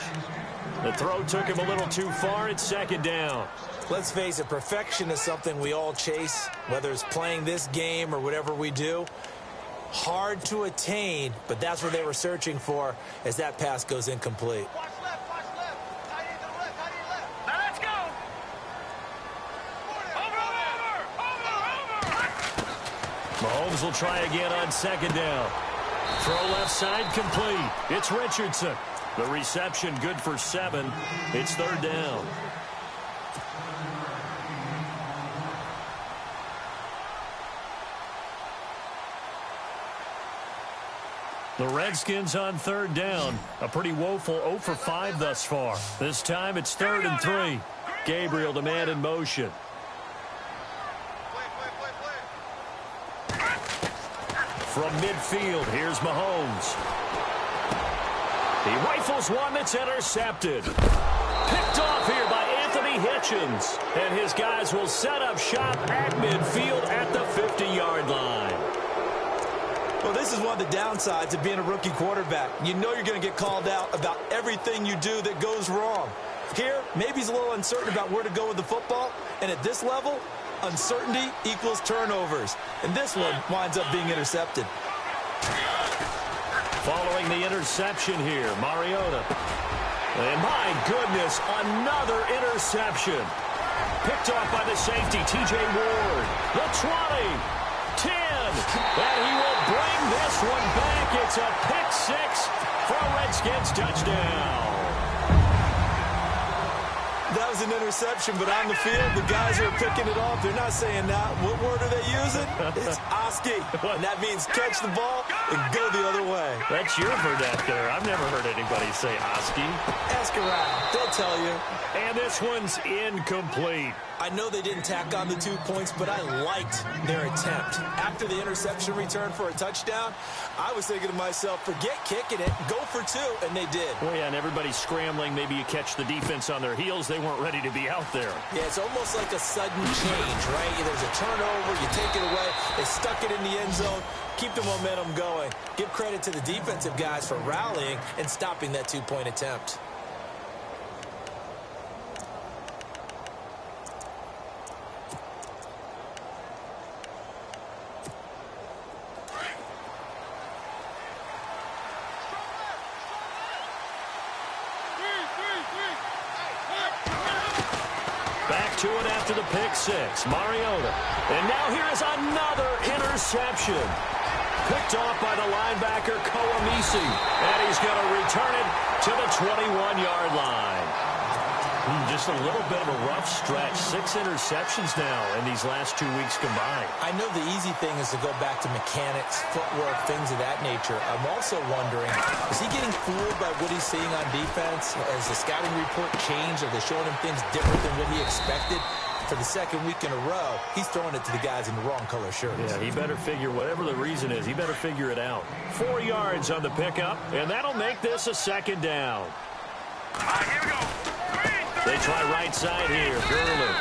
[SPEAKER 3] The throw took him a little too far. It's 2nd down.
[SPEAKER 4] Let's face it, perfection is something we all chase, whether it's playing this game or whatever we do. Hard to attain, but that's what they were searching for as that pass goes incomplete.
[SPEAKER 6] Let's go.
[SPEAKER 3] Mahomes will try again on 2nd down. Throw left side complete. It's Richardson. The reception good for 7. It's 3rd down. The Redskins on third down. A pretty woeful 0 for 5 thus far. This time it's 3rd and 3. Gabriel, the man in motion. From midfield, here's Mahomes. He rifles one that's intercepted. Picked off here by Anthony Hitchens. And his guys will set up shop at midfield at the 50-yard line.
[SPEAKER 4] Well, this is one of the downsides of being a rookie quarterback. You know you're going to get called out about everything you do that goes wrong. Here, maybe he's a little uncertain about where to go with the football. And at this level, uncertainty equals turnovers. And this one winds up being intercepted.
[SPEAKER 3] Following the interception here, Mariota. And my goodness, another interception. Picked off by the safety, T.J. Ward. The 20, 10, and he will bring this one back. It's a pick 6 for a Redskins touchdown.
[SPEAKER 4] That was an interception, but on the field, the guys who are picking it off, they're not saying that. What word are they using? It's Oski. And that means catch the ball and go the other way.
[SPEAKER 3] That's your vernacular. I've never heard anybody say Oski.
[SPEAKER 4] Ask around. They'll tell you.
[SPEAKER 3] And this one's incomplete.
[SPEAKER 4] I know they didn't tack on the 2 points, but I liked their attempt. After the interception return for a touchdown, I was thinking to myself, forget kicking it, go for 2, and they did.
[SPEAKER 3] Well, yeah, and everybody's scrambling. Maybe you catch the defense on their heels. They weren't ready to be out there.
[SPEAKER 4] Yeah, it's almost like a sudden change, right? There's a turnover, you take it away, they stuck it in the end zone, keep the momentum going. Give credit to the defensive guys for rallying and stopping that 2-point attempt.
[SPEAKER 3] Back to it after the pick 6. Mariota. And now here is another interception. Picked off by the linebacker, Koamisi. And he's going to return it to the 21-yard line. Just a little bit of a rough stretch. 6 interceptions now in these last 2 weeks combined.
[SPEAKER 4] I know the easy thing is to go back to mechanics, footwork, things of that nature. I'm also wondering, is he getting fooled by what he's seeing on defense? Has the scouting report changed? Are they showing him things different than what he expected? For the second week in a row, he's throwing it to the guys in the wrong color shirts.
[SPEAKER 3] Yeah, he better figure, whatever the reason is, he better figure it out. 4 yards on the pickup, and that'll make this a 2nd down.
[SPEAKER 6] Here we go.
[SPEAKER 3] They try right side here, Gurley.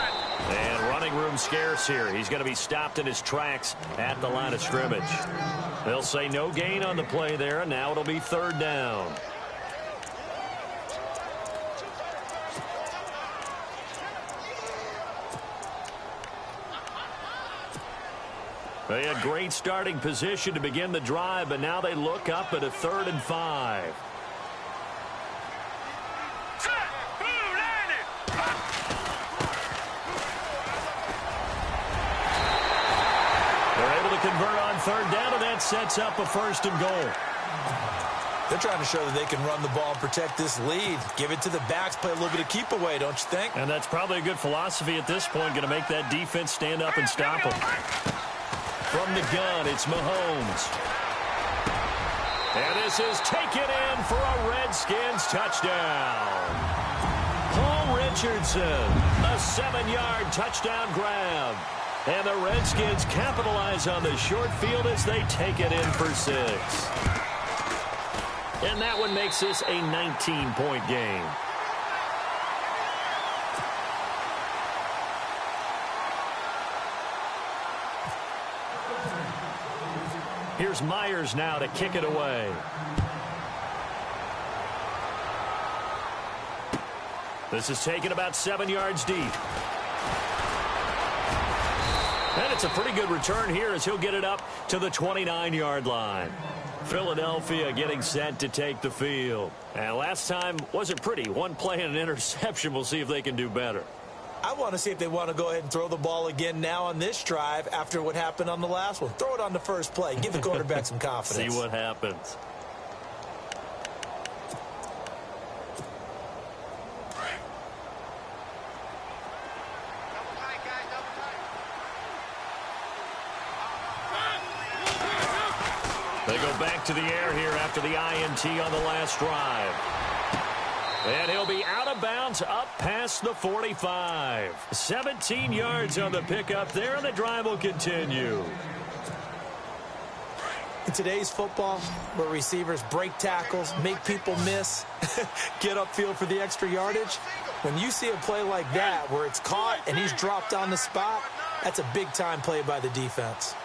[SPEAKER 3] And running room scarce here. He's going to be stopped in his tracks at the line of scrimmage. They'll say no gain on the play there, and now it'll be 3rd down. They had great starting position to begin the drive, but now they look up at a 3rd and 5. Convert on 3rd down, and that sets up a 1st and goal.
[SPEAKER 4] They're trying to show that they can run the ball and protect this lead. Give it to the backs, play a little bit of keep away, don't you think?
[SPEAKER 3] And that's probably a good philosophy at this point, going to make that defense stand up and stop them. From the gun, it's Mahomes. And this is taken in for a Redskins touchdown. Paul Richardson, a 7-yard touchdown grab. And the Redskins capitalize on the short field as they take it in for 6. And that one makes this a 19-point game. Here's Myers now to kick it away. This is taken about 7 yards deep. And it's a pretty good return here as he'll get it up to the 29-yard line. Philadelphia getting set to take the field. And last time wasn't pretty. One play and an interception. We'll see if they can do better.
[SPEAKER 4] I want to see if they want to go ahead and throw the ball again now on this drive after what happened on the last one. Throw it on the first play. Give the quarterback some confidence.
[SPEAKER 3] See what happens. They go back to the air here after the INT on the last drive. And he'll be out of bounds up past the 45. 17 yards on the pickup there, and the drive will continue.
[SPEAKER 4] In today's football, where receivers break tackles, make people miss, get upfield for the extra yardage, when you see a play like that where it's caught and he's dropped on the spot, that's a big-time play by the defense.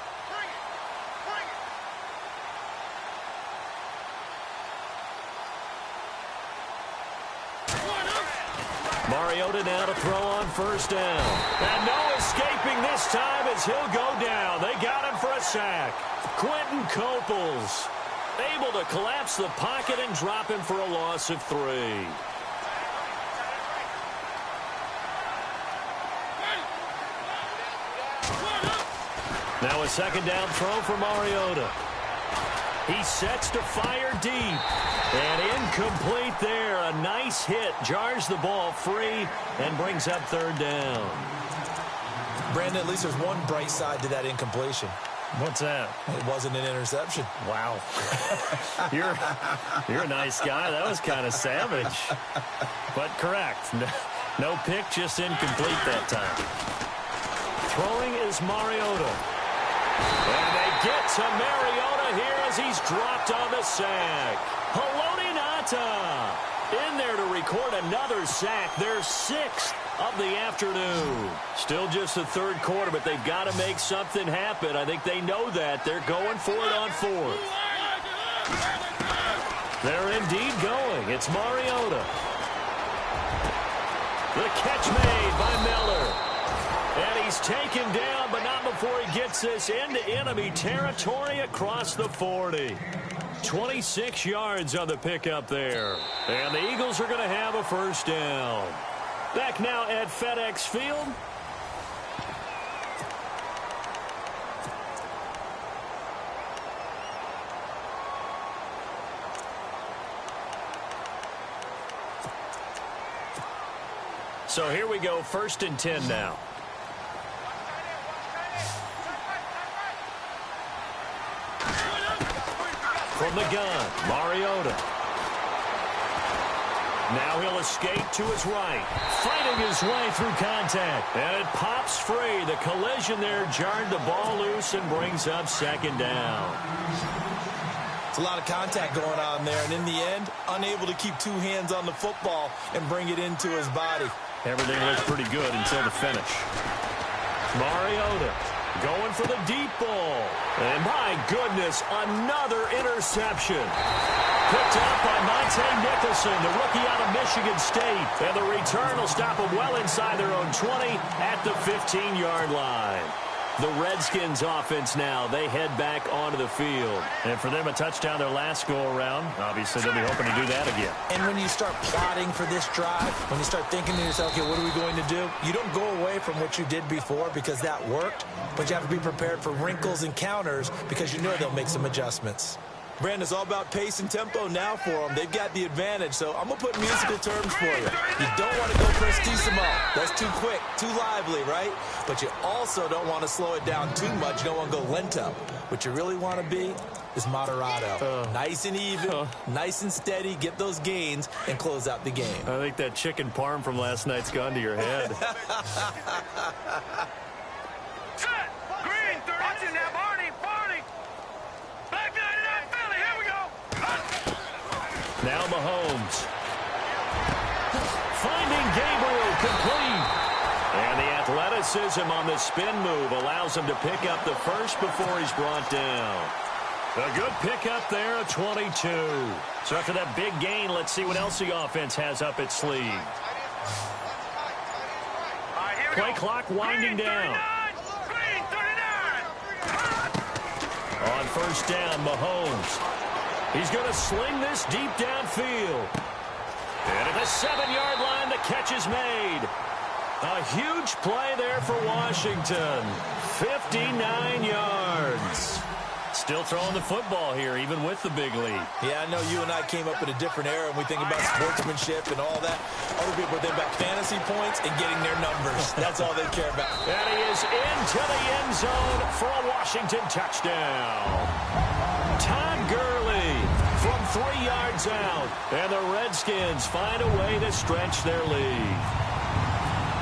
[SPEAKER 3] Mariota now to throw on first down. And no escaping this time as he'll go down. They got him for a sack. Quentin Coples able to collapse the pocket and drop him for a loss of 3. Now a second down throw for Mariota. He sets to fire deep. And incomplete there. A nice hit. Jars the ball free and brings up third down.
[SPEAKER 5] Brandon, at least there's one bright side to that incompletion.
[SPEAKER 3] What's that?
[SPEAKER 5] It wasn't an interception.
[SPEAKER 3] Wow. You're a nice guy. That was kind of savage. But correct. No pick, just incomplete that time. Throwing is Mariota. And they get to Mariota here as he's dropped on the sack. Haloti Ngata in there to record another sack. Their 6th of the afternoon. Still just the third quarter, but they've got to make something happen. I think they know that. They're going for it on 4th. They're indeed going. It's Mariota. The catch made by Miller. And he's taken down, but not before he gets this into enemy territory across the 40. 26 yards on the pickup there. And the Eagles are going to have a first down. Back now at FedEx Field. So here we go, 1st and 10 now. From the gun, Mariota. Now he'll escape to his right. Fighting his way through contact. And it pops free. The collision there jarred the ball loose and brings up second down.
[SPEAKER 5] It's a lot of contact going on there. And in the end, unable to keep 2 hands on the football and bring it into his body.
[SPEAKER 3] Everything looks pretty good until the finish. Mariota going for the deep ball. And my goodness, another interception. Picked up by Monte Nicholson, the rookie out of Michigan State. And the return will stop them well inside their own 20 at the 15-yard line. The Redskins offense now, they head back onto the field. And for them, a touchdown their last go-around. Obviously, they'll be hoping to do that again.
[SPEAKER 4] And when you start plotting for this drive, when you start thinking to yourself, okay, what are we going to do? You don't go away from what you did before because that worked, but you have to be prepared for wrinkles and counters because you know they'll make some adjustments.
[SPEAKER 5] Brandon, it's all about pace and tempo now for them. They've got the advantage, so I'm going to put musical terms for you. You don't want to go prestissimo. That's too quick, too lively, right? But you also don't want to slow it down too much. You don't want to go lento. What you really want to be is moderato. Nice and even, nice and steady, get those gains, and close out the game.
[SPEAKER 3] I think that chicken parm from last night's gone to your head.
[SPEAKER 6] Set. Green, 30. Watching that, Barney. Back 99, Philly. Here we go.
[SPEAKER 3] Now Mahomes. Finding Gabriel complete. And the athleticism on the spin move allows him to pick up the first before he's brought down. A good pickup there, a 22. So after that big gain, let's see what else the offense has up its sleeve. Play clock winding down.
[SPEAKER 6] Green, 39.
[SPEAKER 3] On first down, Mahomes. He's going to sling this deep downfield. And at the 7-yard line, the catch is made. A huge play there for Washington. 59 yards. Still throwing the football here, even with the big lead.
[SPEAKER 5] Yeah, I know you and I came up in a different era, and we think about sportsmanship and all that. Other people think about fantasy points and getting their numbers. That's all they care about.
[SPEAKER 3] And he is into the end zone for a Washington touchdown. Todd 3 yards out. And the Redskins find a way to stretch their lead.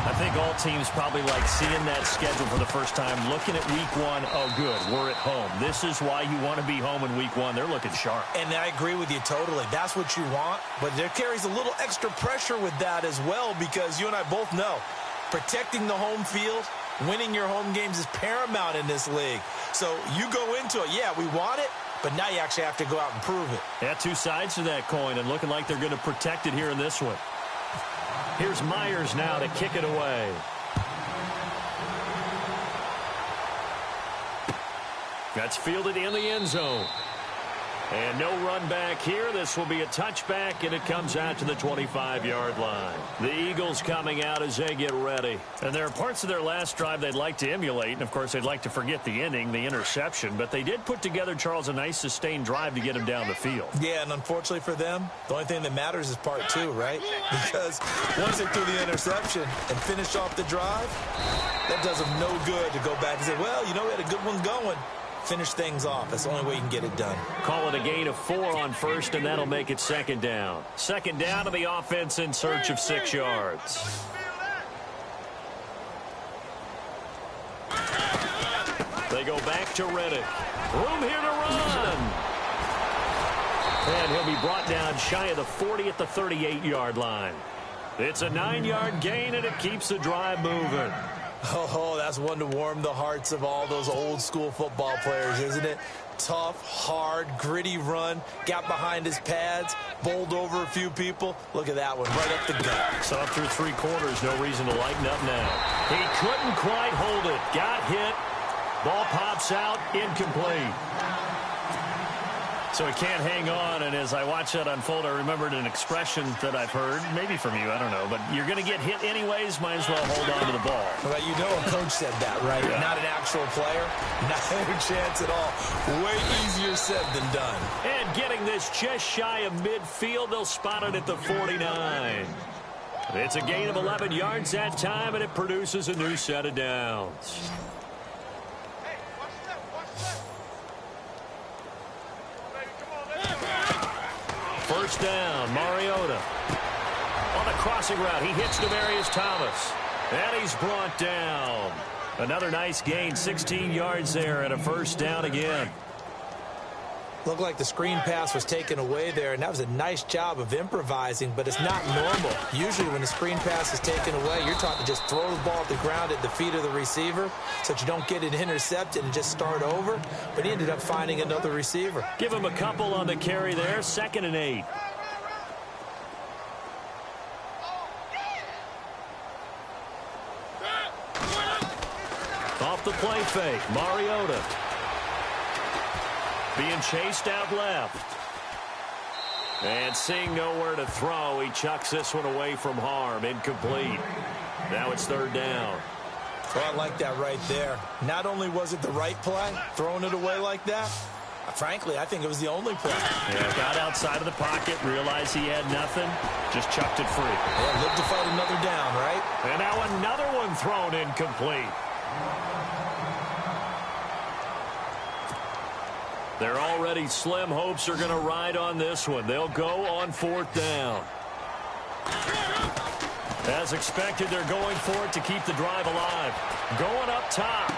[SPEAKER 7] I think all teams probably like seeing that schedule for the first time, looking at week 1. Oh, good, we're at home. This is why you want to be home in week 1. They're looking sharp.
[SPEAKER 4] And I agree with you totally. That's what you want. But there carries a little extra pressure with that as well, because you and I both know protecting the home field, winning your home games is paramount in this league. So you go into it, yeah, we want it, but now you actually have to go out and prove it.
[SPEAKER 3] Yeah, 2 sides to that coin, and looking like they're going to protect it here in this one. Here's Myers now to kick it away. That's fielded in the end zone. And no run back here. This will be a touchback, and it comes out to the 25-yard line. The Eagles coming out as they get ready. And there are parts of their last drive they'd like to emulate, and, of course, they'd like to forget the ending, the interception. But they did put together, Charles, a nice sustained drive to get him down the field.
[SPEAKER 4] Yeah, and unfortunately for them, the only thing that matters is part 2, right? Because once they threw the interception and finished off the drive, that does them no good to go back and say, well, you know, we had a good one going. Finish things off. That's the only way you can get it done.
[SPEAKER 3] Call it a gain of 4 on first, and that'll make it 2nd down. 2nd down to the offense in search of 6 yards. They go back to Reddick. Room here to run. And he'll be brought down shy of the 40 at the 38-yard line. It's a 9-yard gain, and it keeps the drive moving.
[SPEAKER 4] Oh, that's one to warm the hearts of all those old-school football players, isn't it? Tough, hard, gritty run. Got behind his pads, bowled over a few people. Look at that one, right up the gut.
[SPEAKER 3] So up through 3 quarters, no reason to lighten up now. He couldn't quite hold it. Got hit. Ball pops out, incomplete. So he can't hang on, and as I watch that unfold, I remembered an expression that I've heard, maybe from you, I don't know, but you're going to get hit anyways, might as well hold on to the ball.
[SPEAKER 4] Well, you know a coach said that, right?
[SPEAKER 3] Yeah.
[SPEAKER 4] Not an actual player. Not a chance at all. Way easier said than done.
[SPEAKER 3] And getting this just shy of midfield, they'll spot it at the 49. It's a gain of 11 yards that time, and it produces a new set of downs. First down, Mariota. On the crossing route, he hits Demaryius Thomas. And he's brought down. Another nice gain, 16 yards there, and a first down again.
[SPEAKER 4] Looked like the screen pass was taken away there, and that was a nice job of improvising, but it's not normal. Usually when the screen pass is taken away, you're taught to just throw the ball at the ground at the feet of the receiver so that you don't get it intercepted and just start over, but he ended up finding another receiver.
[SPEAKER 3] Give him a couple on the carry there, 2nd and 8. Off the play fake, Mariota. Being chased out left. And seeing nowhere to throw, he chucks this one away from harm. Incomplete. Now it's 3rd down.
[SPEAKER 4] Well, I like that right there. Not only was it the right play, throwing it away like that, frankly, I think it was the only play.
[SPEAKER 3] Yeah, got outside of the pocket, realized he had nothing, just chucked it free.
[SPEAKER 4] Yeah, lived to fight another down, right?
[SPEAKER 3] And now another one thrown incomplete. Their already slim hopes are going to ride on this one. They'll go on 4th down. As expected, they're going for it to keep the drive alive. Going up top.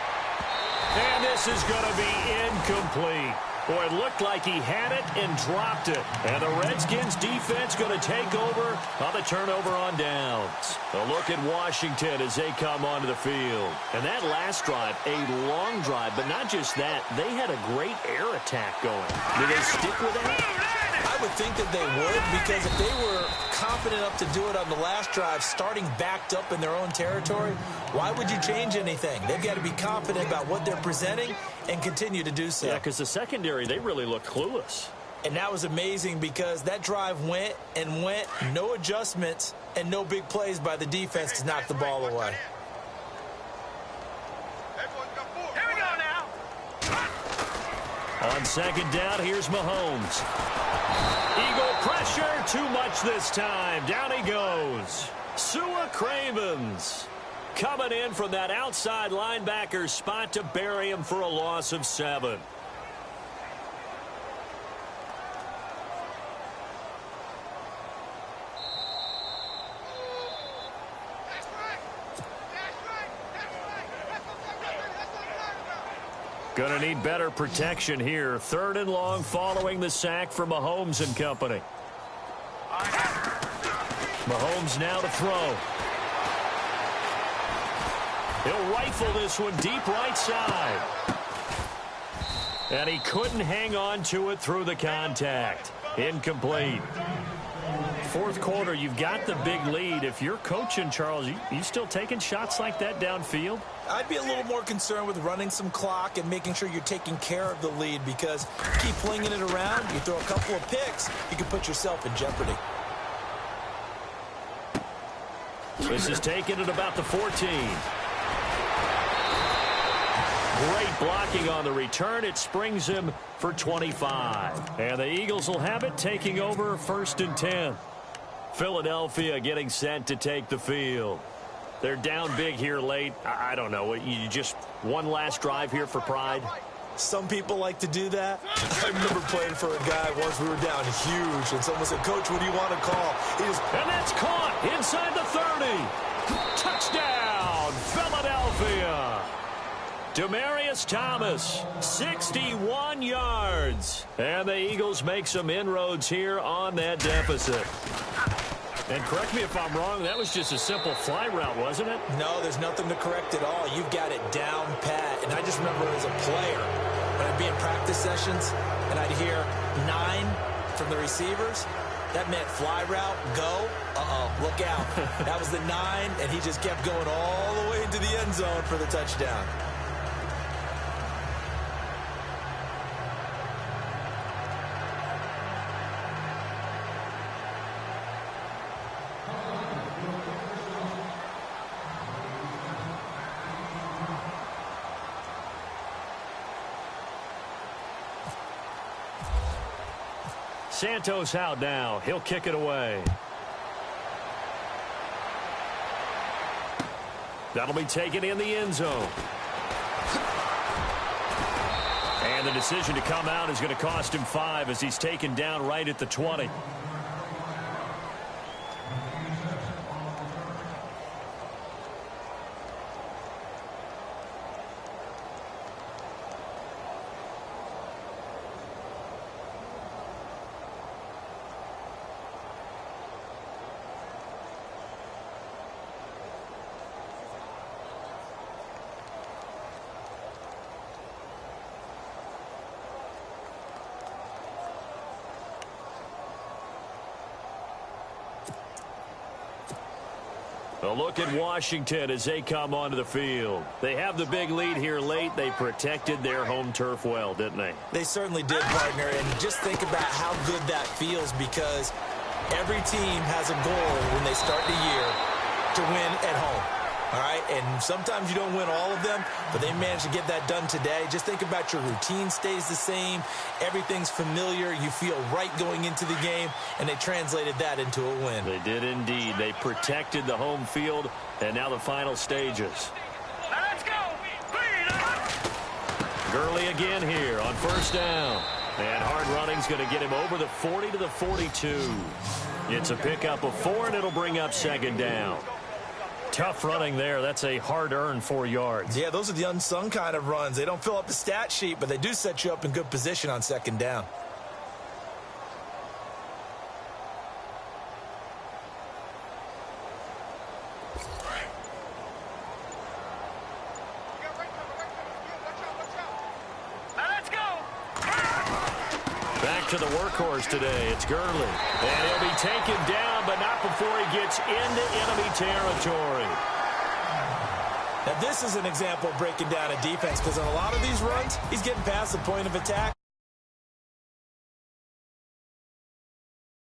[SPEAKER 3] And this is going to be incomplete. Boy, it looked like he had it and dropped it. And the Redskins defense going to take over on the turnover on downs. A look at Washington as they come onto the field. And that last drive, a long drive, but not just that. They had a great air attack going. Do they stick with that?
[SPEAKER 4] I would think that they would, because if they were confident enough to do it on the last drive, starting backed up in their own territory, why would you change anything? They've got to be confident about what they're presenting and continue to do so.
[SPEAKER 3] Yeah, because the secondary, they really look clueless.
[SPEAKER 4] And that was amazing because that drive went and went, no adjustments and no big plays by the defense to knock the ball away.
[SPEAKER 6] Here we go now.
[SPEAKER 3] On 2nd down, here's Mahomes. Eagle pressure, too much this time. Down he goes. Sua Cravens coming in from that outside linebacker spot to bury him for a loss of 7. Gonna need better protection here. 3rd and long following the sack from Mahomes and company. Mahomes now to throw. He'll rifle this one deep right side. And he couldn't hang on to it through the contact. Incomplete. 4th quarter, you've got the big lead. If you're coaching, Charles, you still taking shots like that downfield?
[SPEAKER 4] I'd be a little more concerned with running some clock and making sure you're taking care of the lead, because keep flinging it around, you throw a couple of picks, you can put yourself in jeopardy.
[SPEAKER 3] This is taken at about the 14. Great blocking on the return. It springs him for 25. And the Eagles will have it, taking over 1st and 10. Philadelphia getting set to take the field. They're down big here late. I don't know. You just one last drive here for pride?
[SPEAKER 4] Some people like to do that. I remember playing for a guy once. We were down huge, and someone said, "Coach, what do you want to call?"
[SPEAKER 3] And that's caught inside the 30. Touchdown, Philadelphia. Demaryius Thomas, 61 yards. And the Eagles make some inroads here on that deficit. And correct me if I'm wrong, that was just a simple fly route, wasn't it?
[SPEAKER 4] No, there's nothing to correct at all. You've got it down pat. And I just remember as a player, when I'd be in practice sessions and I'd hear 9 from the receivers, that meant fly route, go, look out. That was the 9, and he just kept going all the way into the end zone for the touchdown.
[SPEAKER 3] Santos out now. He'll kick it away. That'll be taken in the end zone. And the decision to come out is going to cost him 5 as he's taken down right at the 20. A look at Washington as they come onto the field. They have the big lead here late. They protected their home turf well, didn't they?
[SPEAKER 4] They certainly did, partner. And just think about how good that feels, because every team has a goal when they start the year to win at home. All right, and sometimes you don't win all of them, but they managed to get that done today. Just think about your routine stays the same. Everything's familiar. You feel right going into the game, and they translated that into a win.
[SPEAKER 3] They did indeed. They protected the home field, and now the final stages.
[SPEAKER 6] Let's go.
[SPEAKER 3] Gurley again here on 1st down. And hard running's going to get him over the 40 to the 42. It's a pickup of 4, and it'll bring up 2nd down. Tough running there. That's a hard-earned 4 yards.
[SPEAKER 4] Yeah, those are the unsung kind of runs. They don't fill up the stat sheet, but they do set you up in good position on 2nd down.
[SPEAKER 6] Let's go.
[SPEAKER 3] Back to the workhorse today. It's Gurley. And he'll be taken down, but not before he gets into enemy territory.
[SPEAKER 4] Now, this is an example of breaking down a defense, because on a lot of these runs, he's getting past the point of attack,